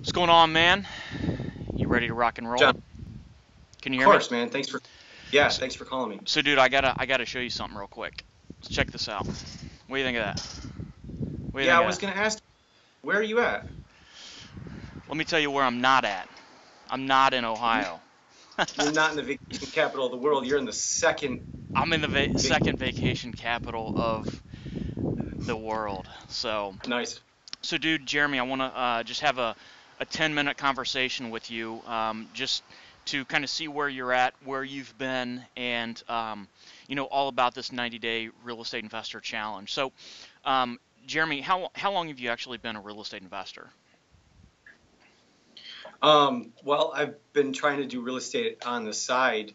What's going on, man? You ready to rock and roll? John, of Can you hear me? course, man. Yeah, So, thanks for calling me. so, dude, I gotta show you something real quick. Let's check this out. What do you think of that? What do you Yeah, think I of was that? gonna ask, where are you at? Let me tell you where I'm not at. I'm not in You're Ohio. you're not in the vacation capital of the world. You're in the second I'm in the vac second vacation capital of the world. Nice. Dude, Jeremy, I want to just have a 10-minute conversation with you, just to kind of see where you're at, where you've been, and all about this 90-day real estate investor challenge. Jeremy, how long have you actually been a real estate investor? Well, I've been trying to do real estate on the side.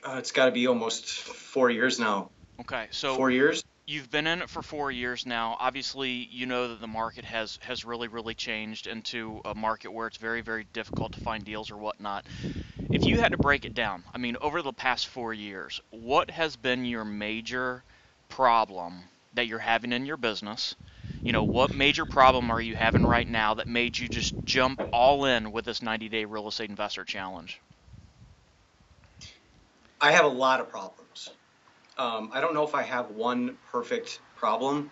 It's got to be almost 4 years now. Okay, so 4 years? you've been in it for 4 years now. Obviously, you know that the market has really changed into a market where it's very difficult to find deals or whatnot. If you had to break it down, I mean, over the past 4 years, what has been your major problem that you're having in your business? What major problem are you having right now that made you just jump all in with this 90-day real estate investor challenge? I have a lot of problems. I don't know if I have one perfect problem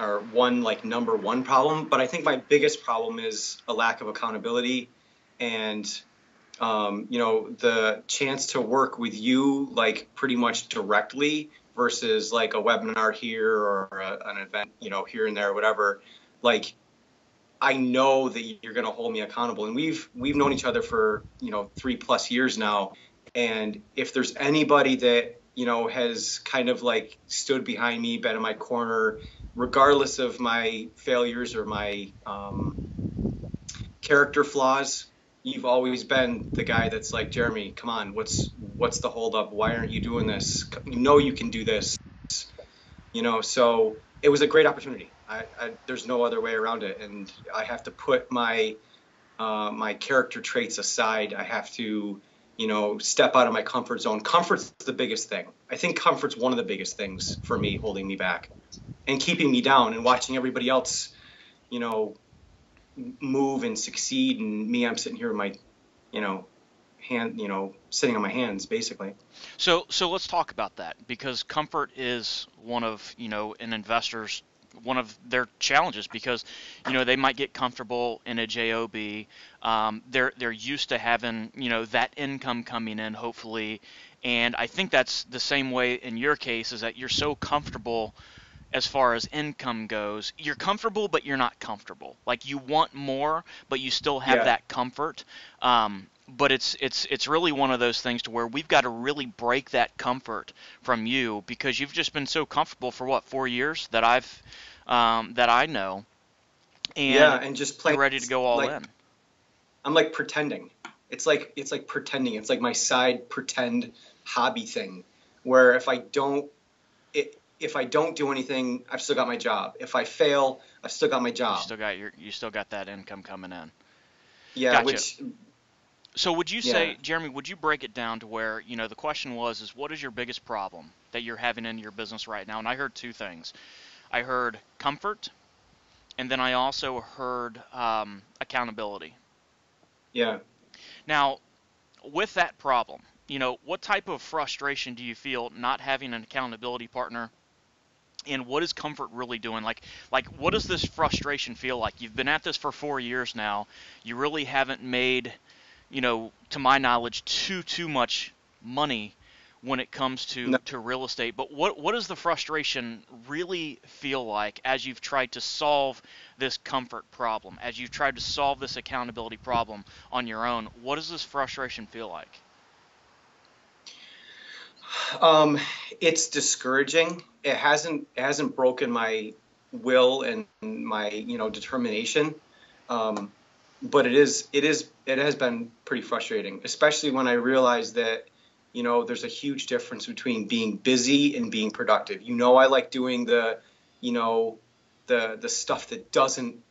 or one like number one problem, but I think my biggest problem is a lack of accountability and the chance to work with you like pretty much directly versus like a webinar here or an event, here and there, whatever. Like I know that you're going to hold me accountable, and we've known each other for 3+ years now. And if there's anybody that has kind of like stood behind me, been in my corner, regardless of my failures or my character flaws, you've always been the guy that's like, Jeremy, come on, what's the holdup? Why aren't you doing this? You know you can do this. So it was a great opportunity. There's no other way around it, and I have to put my character traits aside. I have to step out of my comfort zone. Comfort's the biggest thing. I think comfort's one of the biggest things for me, holding me back and keeping me down, and watching everybody else you know move and succeed, and me, I'm sitting here with my you know sitting on my hands basically. So let's talk about that because comfort is one of an investor's one of their challenges because they might get comfortable in a job. They're used to having that income coming in hopefully, and I think that's the same way in your case is that you're so comfortable as far as income goes. You're comfortable, but you're not comfortable. Like you want more, but you still have Yeah. that comfort. But it's really one of those things to where we've got to really break that comfort from you because you've just been so comfortable for what 4 years that I know, Yeah, and and just you're playing ready to go all like in. I'm like pretending. It's like pretending. It's like my side pretend hobby thing, where if I don't do anything, I've still got my job. If I fail, I've still got my job. You still got that income coming in. Yeah, Gotcha. which So would you yeah. say, Jeremy, would you break it down to where, the question was is what is your biggest problem that you're having in your business right now? And I heard two things. I heard comfort, and then I also heard accountability. Yeah. Now, with that problem, what type of frustration do you feel not having an accountability partner? And what is comfort really doing? Like, what does this frustration feel like? You've been at this for 4 years now. You really haven't made to my knowledge, too much money when it comes No, to real estate. But what does the frustration really feel like as you've tried to solve this comfort problem, as you've tried to solve this accountability problem on your own? What does this frustration feel like? um, it's discouraging. It hasn't broken my will and my determination. Um, but it has been pretty frustrating, especially when I realize that there's a huge difference between being busy and being productive. I like doing you know the stuff that doesn't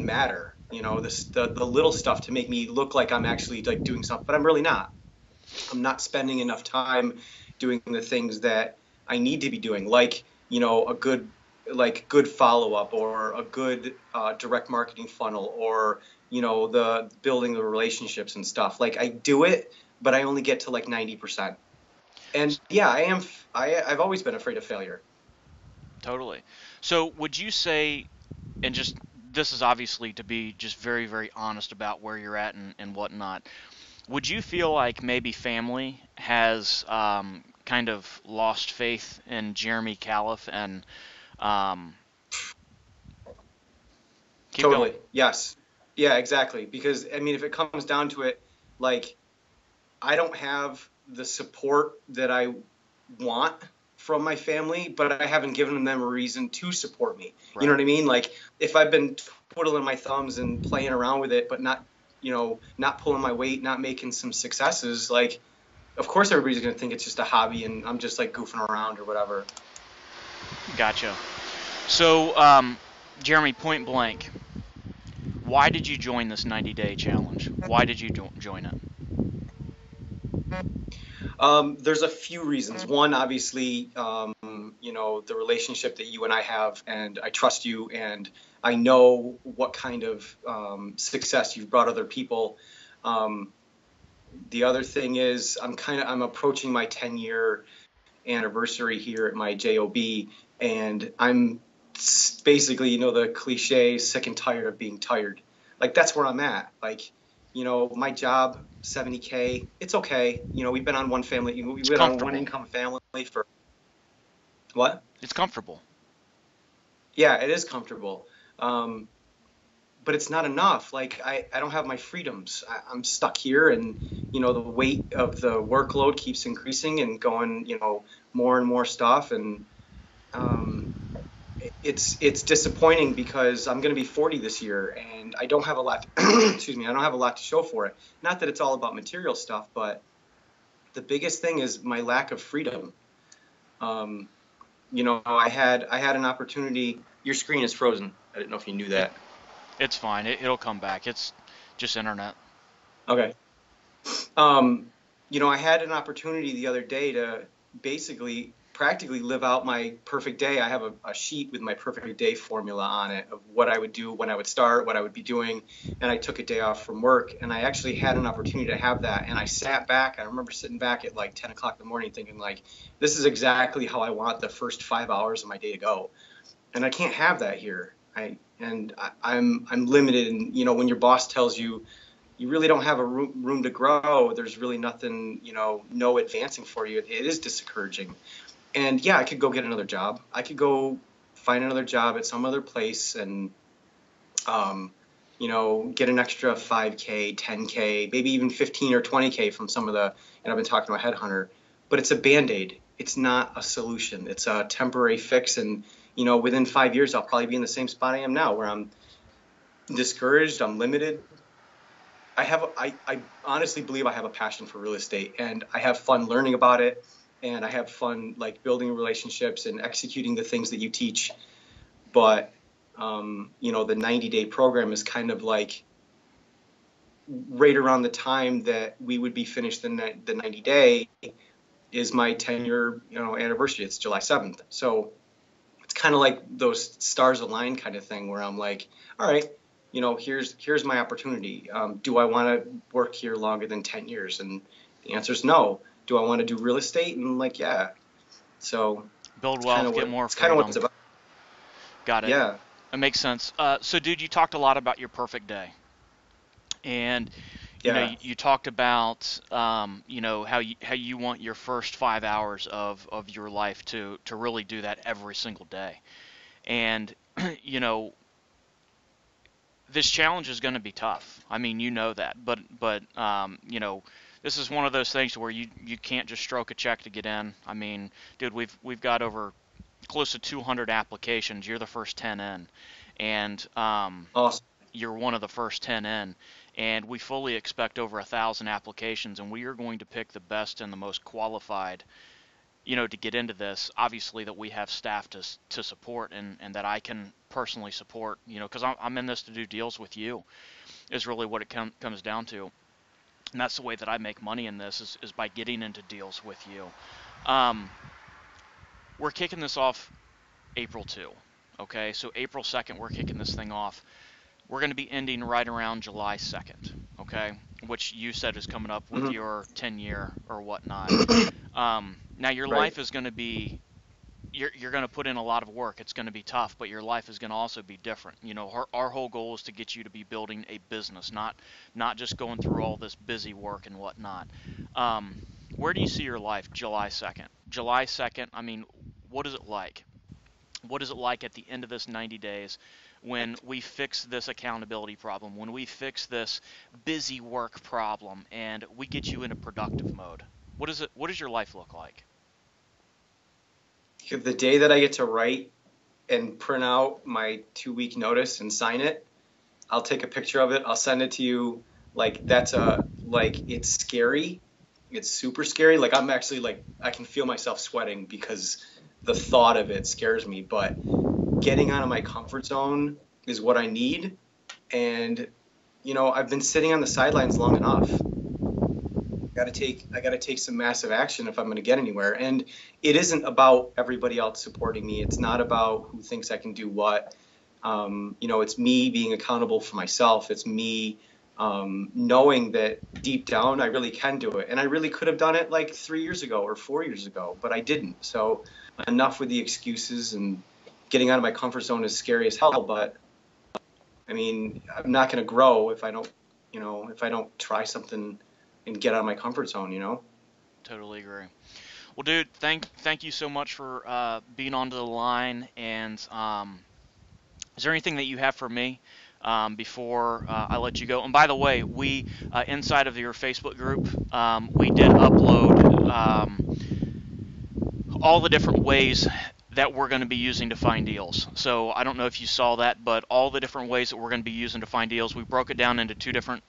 matter. The little stuff to make me look like I'm actually like doing something, but I'm really not. I'm not spending enough time doing the things that I need to be doing, like a good like good follow up or a good direct marketing funnel or the building the relationships and stuff. Like I do it, but I only get to like 90%. And yeah, I've always been afraid of failure. Totally. So would you say, and just this is obviously to be just very, very honest about where you're at and whatnot. Would you feel like maybe family has kind of lost faith in Jeremy Calif and um, keep going? Totally. Yes. Yeah, exactly. Because I mean, if it comes down to it, like I don't have the support that I want from my family, but I haven't given them a reason to support me. You know Right. what I mean? Like if I've been twiddling my thumbs and playing around with it, but not pulling my weight, not making some successes, like of course everybody's going to think it's just a hobby and I'm just like goofing around or whatever. Gotcha. So, Jeremy, point blank, why did you join this 90-day challenge? Why did you join it? There's a few reasons. One, obviously, the relationship that you and I have, and I trust you, and I know what kind of success you've brought other people. Um, the other thing is, I'm approaching my 10-year anniversary here at my job, and I'm basically, the cliche, sick and tired of being tired. Like that's where I'm at. Like, my job, 70K, it's okay. We've been on we've It's been on one comfortable. income family for what? It's comfortable. Yeah, it is comfortable. Um, but it's not enough. Like I don't have my freedoms. I'm stuck here, and the weight of the workload keeps increasing and going. More and more stuff, and um, it's disappointing because I'm going to be 40 this year, and I don't have a lot. Excuse me, I don't have a lot to show for it. Not that it's all about material stuff, but the biggest thing is my lack of freedom. Um, I had an opportunity. Your screen is frozen. I didn't know if you knew It that. it's fine. It'll come back. It's just internet. Okay. Um, I had an opportunity the other day to basically practically live out my perfect day. I have a sheet with my perfect day formula on it of what I would do when I would start, what I would be doing, and I took a day off from work, and I actually had an opportunity to have that. And I sat back. I remember sitting back at like 10 o'clock in the morning thinking like, this is exactly how I want the first 5 hours of my day to go. And I can't have that here. I'm limited, and when your boss tells you you really don't have a room to grow, there's really nothing, no advancing for you. It is discouraging. And yeah, I could go get another job. I could go find another job at some other place and, um, get an extra 5K, 10K, maybe even 15 or 20K from some of the, and I've been talking to a headhunter, but it's a band-aid. It's not a solution. It's a temporary fix. And, within 5 years, I'll probably be in the same spot I am now where I'm discouraged, I'm limited. I honestly believe I have a passion for real estate, and I have fun learning about it, and I have fun like building relationships and executing the things that you teach. But the 90-day program is kind of like right around the time that we would be finished. The 90-day is my 10-year anniversary. It's July 7th, so it's kind of like those stars align kind of thing where I'm like, all right, here's my opportunity. Do I want to work here longer than 10 years? And the answer is no. Do I want to do real estate? And like, yeah. So Build wealth, get more it's kind of what it's freedom. about. Got it. Yeah. It makes sense. So, dude, you talked a lot about your perfect day, and Yeah. you talked about how you want your first 5 hours of your life to really do that every single day, and you know this challenge is going to be tough. I mean, you know that, but this is one of those things where you can't just stroke a check to get in. I mean, dude, we've got over close to 200 applications. You're the first 10 in, and Awesome. you're one of the first 10 in. And we fully expect over 1,000 applications, and we are going to pick the best and the most qualified, to get into this. Obviously, that we have staff to support, and that I can personally support, because I'm in this to do deals with you, is really what it comes down to. And that's the way that I make money in this is by getting into deals with you. Um, we're kicking this off April 2. Okay, so April 2nd, we're kicking this thing off. We're going to be ending right around July 2nd, okay, which you said is coming up with Hmm. your 10-year or whatnot. Now, your Right. life is going to be you're going to put in a lot of work. It's going to be tough, but your life is going to also be different. You know, our whole goal is to get you to be building a business, not just going through all this busy work and whatnot. Um, where do you see your life July 2nd? July 2nd, I mean, what is it like? What is it like at the end of this 90 days when we fix this accountability problem, when we fix this busy work problem, and we get you in a productive mode? What does your life look like? The day that I get to write and print out my 2 week notice and sign it, I'll take a picture of it. I'll send it to you. Like that's a like it's scary. It's super scary. Like I'm actually like I can feel myself sweating because the thought of it scares me. But getting out of my comfort zone is what I need. And I've been sitting on the sidelines long enough. I got to take some massive action if I'm going to get anywhere. And it isn't about everybody else supporting me. It's not about who thinks I can do what. It's me being accountable for myself. It's me knowing that deep down I really can do it. And I really could have done it like 3 years ago or 4 years ago, but I didn't. So enough with the excuses, and getting out of my comfort zone is scary as hell. But I mean, I'm not going to grow if I don't try something and get out of my comfort zone. Totally agree. Well, dude, thank you so much for being onto the line. And is there anything that you have for me before I let you go? And by the way, we inside of your Facebook group, we did upload all the different ways that we're going to be using to find deals. So I don't know if you saw that, but all the different ways that we're going to be using to find deals, we broke it down into two different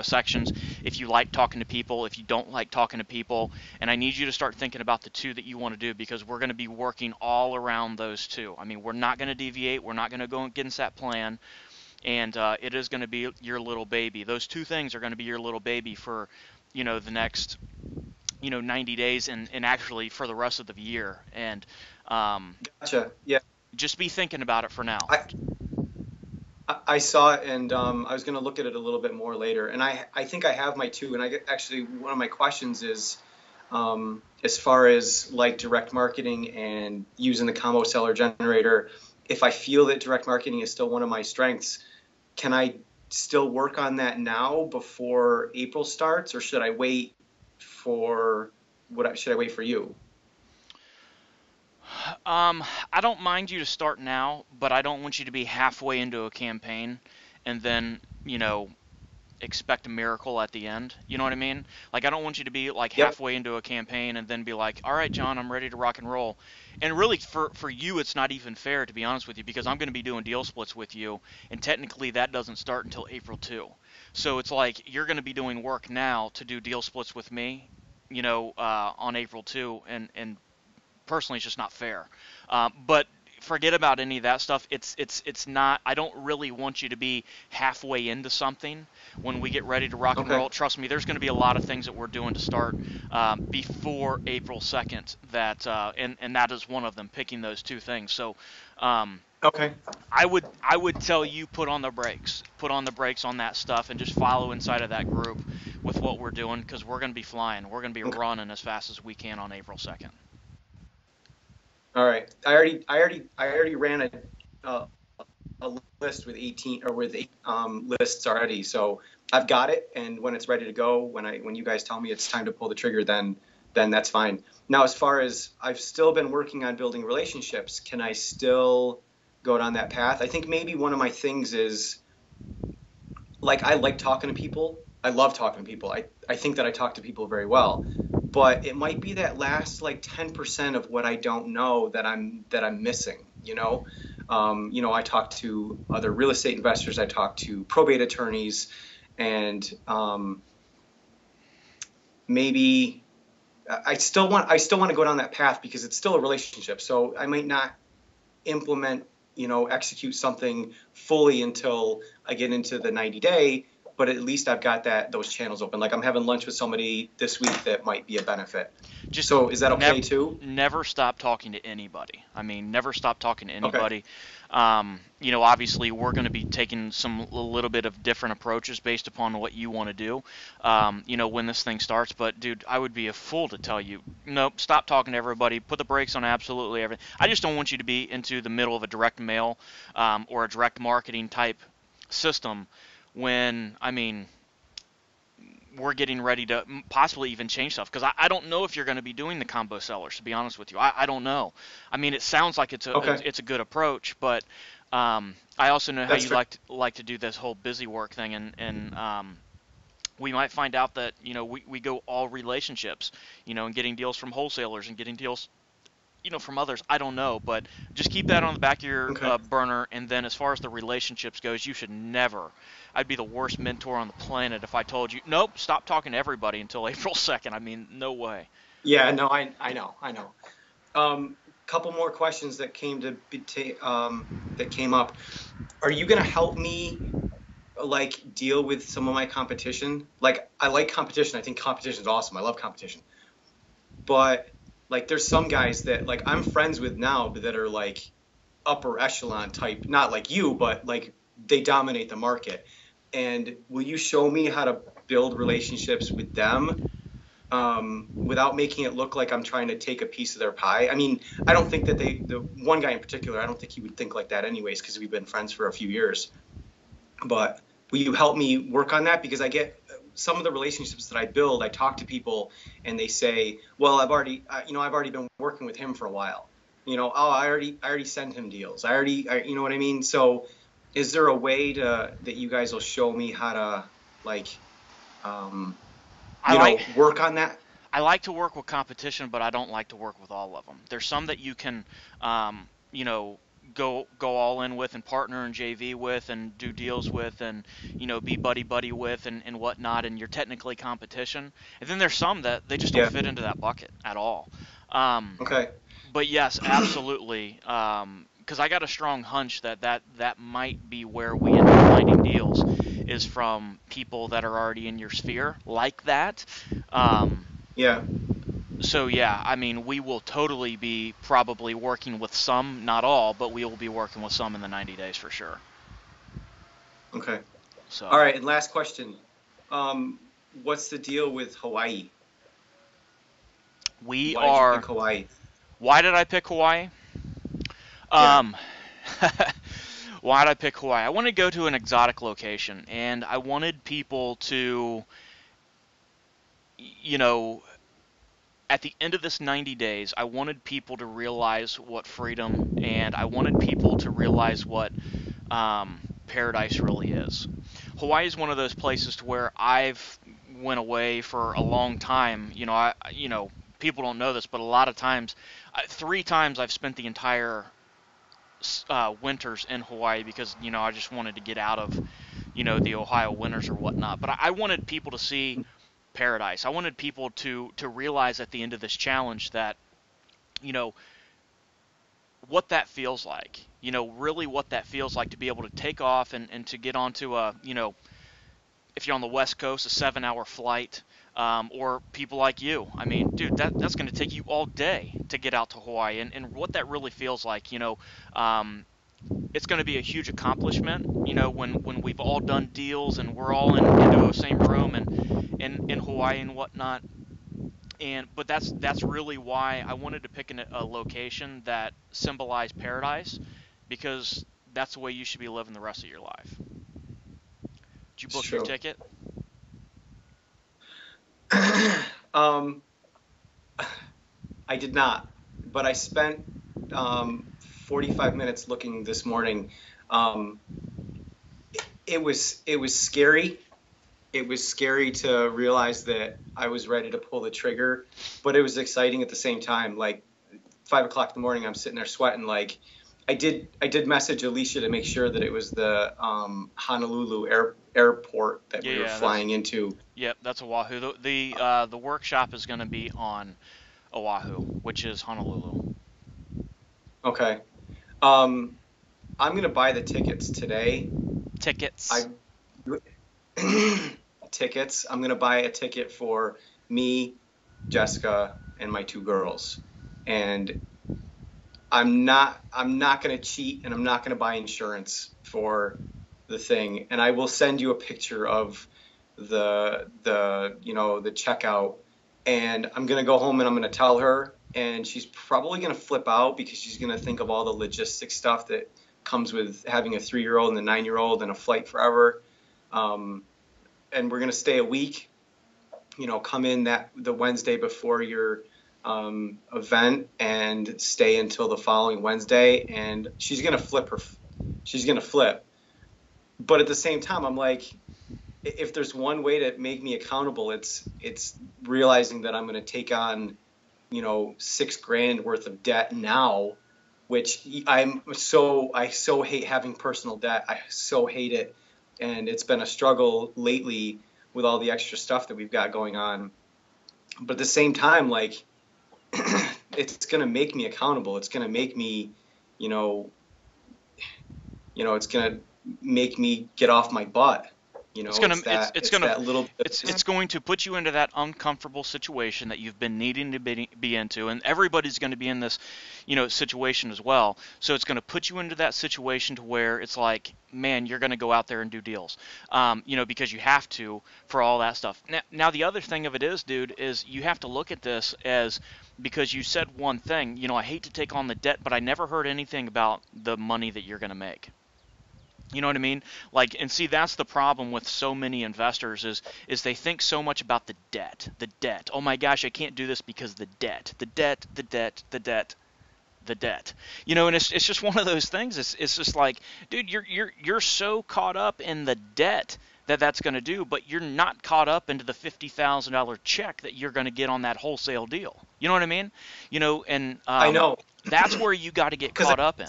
sections. If you like talking to people, if you don't like talking to people, and I need you to start thinking about the two that you want to do, because we're going to be working all around those two. I mean, we're not going to deviate. We're not going to go against that plan, and it is going to be your little baby. Those two things are going to be your little baby for the next 90 days, and actually for the rest of the year. And Gotcha. Yeah. just be thinking about it for now. I, I saw it, and I was going to look at it a little bit more later. And I think I have my two. And actually, one of my questions is, as far as like direct marketing and using the combo seller generator, if I feel that direct marketing is still one of my strengths, can I still work on that now before April starts, or should I wait for should I wait for you? I don't mind you to start now, but I don't want you to be halfway into a campaign and then, expect a miracle at the end. You know what I mean? Like, I don't want you to be like Yep. halfway into a campaign and then be like, "All right, John, I'm ready to rock and roll." And really, for you, it's not even fair, to be honest with you, because I'm going to be doing deal splits with you, and technically that doesn't start until April 2. So it's like you're going to be doing work now to do deal splits with me, on April 2, and personally, it's just not fair. But forget about any of that stuff. It's not. I don't really want you to be halfway into something when we get ready to rock and Okay. roll. Trust me, there's going to be a lot of things that we're doing to start before April 2nd. And that is one of them. Picking those two things. So. Okay. I would tell you put on the brakes on that stuff, and just follow inside of that group with what we're doing, because we're going to be flying. We're going to be Okay. running as fast as we can on April 2nd. All right. I already ran uh, a list with 18 or with eight lists already. So I've got it, and when it's ready to go, when you guys tell me it's time to pull the trigger, then that's fine. Now, as far as I've still been working on building relationships, can I still go down that path? I think maybe one of my things is like I like talking to people. I love talking to people. I think that I talk to people very well. But it might be that last like 10% of what I don't know that I'm missing. I talk to other real estate investors, I talk to probate attorneys, and maybe I still want to go down that path because it's still a relationship. So I might not execute something fully until I get into the 90 day. but at least I've got those channels open. Like I'm having lunch with somebody this week that might be a benefit. Just So is that okay never too? never stop talking to anybody. I mean, never stop talking to Okay. anybody. Obviously, we're going to be taking a little bit of different approaches based upon what you want to do. When this thing starts. But dude, I would be a fool to tell you, nope, stop talking to everybody. Put the brakes on absolutely everything. I just don't want you to be into the middle of a direct mail or a direct marketing type system when we're getting ready to possibly even change stuff because I don't know if you're going to be doing the combo sellers. To be honest with you, I don't know. I mean, it sounds like Okay. it's a good approach, but I also know how That's you fair. like to do this whole busy work thing, and we might find out that we go all relationships, and getting deals from wholesalers and getting deals from others. I don't know, but just keep that on the back of your Okay. burner. And then as far as the relationships goes, you should never. I'd be the worst mentor on the planet if I told you, nope, stop talking to everybody until April 2nd. I mean, no way. Yeah, no, I know. Couple more questions that came up. Are you gonna help me like deal with some of my competition? Like I like competition. I think competition is awesome. I love competition. But like there's some guys that like I'm friends with now that are like upper echelon type, not like you, but like they dominate the market. And will you show me how to build relationships with them without making it look like I'm trying to take a piece of their pie? I mean, I don't think that the one guy in particular, I don't think he would think like that anyways, because we've been friends for a few years. But will you help me work on that? Because I get some of the relationships that I build, I talk to people and they say, well, I've already been working with him for a while. Oh, I already send him deals. You know what I mean? So is there a way that you guys will show me how to like, um, I like work on that? I like to work with competition, but I don't like to work with all of them. There's some that you can, you know, go all in with and partner and JV with and do deals with and be buddy buddy with and whatnot, and you're technically competition. And then there's some that they just don't Yeah. fit into that bucket at all. Um, Okay. but yes, absolutely. Because I got a strong hunch that might be where we end up finding deals is from people that are already in your sphere like that. Um, Yeah. so yeah, I mean, we will totally be probably working with some, not all, but we will be working with some in the 90 days for sure. Okay. All So right. And last question. What's the deal with Hawaii? we Why did you pick are. Hawaii? Why did I pick Hawaii? Yeah. Um, why did I pick Hawaii? I wanted to go to an exotic location, and I wanted people to, you know, at the end of this 90 days, I wanted people to realize what freedom, and I wanted people to realize what paradise really is. Hawaii is one of those places to where I've went away for a long time. People don't know this, but a lot of times, 3 times I've spent the entire winters in Hawaii because I just wanted to get out of the Ohio winters or whatnot. But I wanted people to see paradise. I wanted people to realize at the end of this challenge that you know what that feels like. Really what that feels like to be able to take off and to get onto if you're on the West Coast, a 7-hour flight, or people like you. I mean, dude, that's going to take you all day to get out to Hawaii, and what that really feels like. It's going to be a huge accomplishment. When we've all done deals and we're all into the same room and in Hawaii and whatnot. But that's really why I wanted to pick a location that symbolized paradise, because that's the way you should be living the rest of your life. Did you It's book your true. ticket? um, I did not, but I spent 45 minutes looking this morning. Um, it was scary. It was scary to realize that I was ready to pull the trigger, but it was exciting at the same time. Like 5 o'clock in the morning, I'm sitting there sweating. Like I did message Alicia to make sure that it was the Honolulu airport that Yeah, we were yeah, that's flying into. yep, that's Oahu. The workshop is going to be on Oahu, which is Honolulu. Okay. Um, I'm gonna buy the tickets today. Tickets. I Tickets. I'm gonna buy a ticket for me, Jessica, and my two girls. And I'm not going to cheat, and I'm not going to buy insurance for the thing. And I will send you a picture of the checkout. And I'm going to go home and I'm going to tell her, and she's probably going to flip out because she's going to think of all the logistic stuff that comes with having a 3-year-old and a 9-year-old and a flight forever. Um, and we're going to stay a week, come in that the Wednesday before your event and stay until the following Wednesday. And she's gonna flip. But at the same time, I'm like, if there's one way to make me accountable, it's realizing that I'm gonna take on, 6 grand worth of debt now, which I so hate having personal debt. I so hate it, and it's been a struggle lately with all the extra stuff that we've got going on. But at the same time, like, it's going to make me accountable. It's going to make me, you know, it's going to make me get off my butt. It's gonna it's It's gonna that little bit. it's going to put you into that uncomfortable situation that you've been needing to be into, and everybody's going to be in this, situation as well. So it's going to put you into that situation to where it's like, man, you're going to go out there and do deals, because you have to for all that stuff. Now the other thing of it is, dude, is you have to look at this as because you said one thing. I hate to take on the debt, but I never heard anything about the money that you're going to make. You know what I mean? Like, and see, that's the problem with so many investors is they think so much about the debt, the debt. Oh my gosh, I can't do this because the debt, the debt, the debt, the debt, the debt. And it's just one of those things. It's just like, dude, you're so caught up in the debt that's going to do, but you're not caught up into the $50,000 check that you're going to get on that wholesale deal. You know what I mean? And I know, that's where you got to get because caught up in.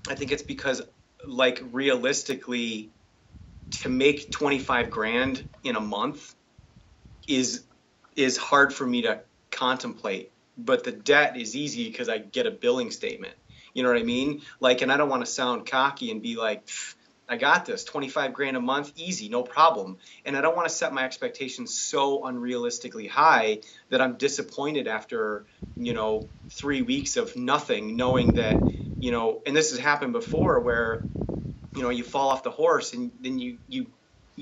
I think it's because, like, realistically, to make 25 grand in a month is hard for me to contemplate. But the debt is easy because I get a billing statement. You know what I mean? Like, and I don't want to sound cocky and be like, I got this, 25 grand a month, easy, no problem. And I don't want to set my expectations so unrealistically high that I'm disappointed after, 3 weeks of nothing, knowing that, and this has happened before where, you fall off the horse, and then you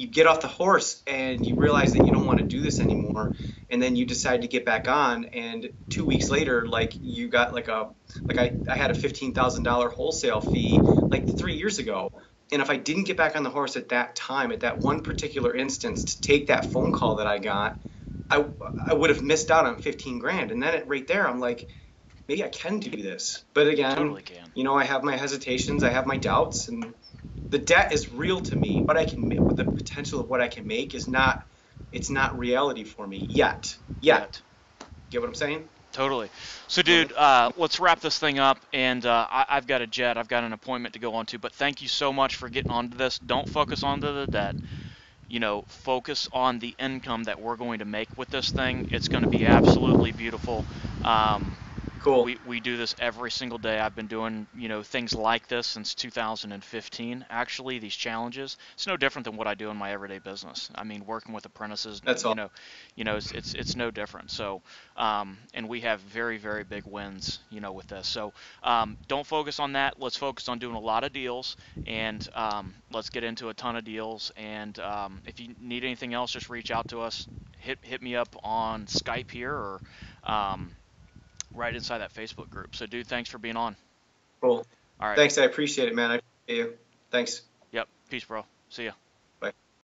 get off the horse and you realize that you don't want to do this anymore, and then you decide to get back on, and 2 weeks later, like, you got I had a $15,000 wholesale fee like 3 years ago. And if I didn't get back on the horse at that time, at that one particular instance, to take that phone call that I got, I would have missed out on 15 grand. And then right there, I'm like, maybe I can do this. But again, Totally can. I have my hesitations, I have my doubts, and the debt is real to me. But the potential of what I can make is not, it's not reality for me yet. Yet. Get what I'm saying? Totally. So, dude, let's wrap this thing up. And I've got a jet. I've got an appointment to go on to. But thank you so much for getting onto this. Don't focus onto the debt. Focus on the income that we're going to make with this thing. It's going to be absolutely beautiful. Um, Cool. we do this every single day. I've been doing, things like this since 2015. Actually, these challenges. It's no different than what I do in my everyday business. I mean, working with apprentices, That's all. it's no different. So, and we have very, very big wins, with this. So, don't focus on that. Let's focus on doing a lot of deals, and let's get into a ton of deals. And if you need anything else, just reach out to us. Hit me up on Skype here, or right inside that Facebook group. So, dude, thanks for being on. Cool. All right. Thanks. I appreciate it, man. I appreciate you. Thanks. Yep. Peace, bro. See ya.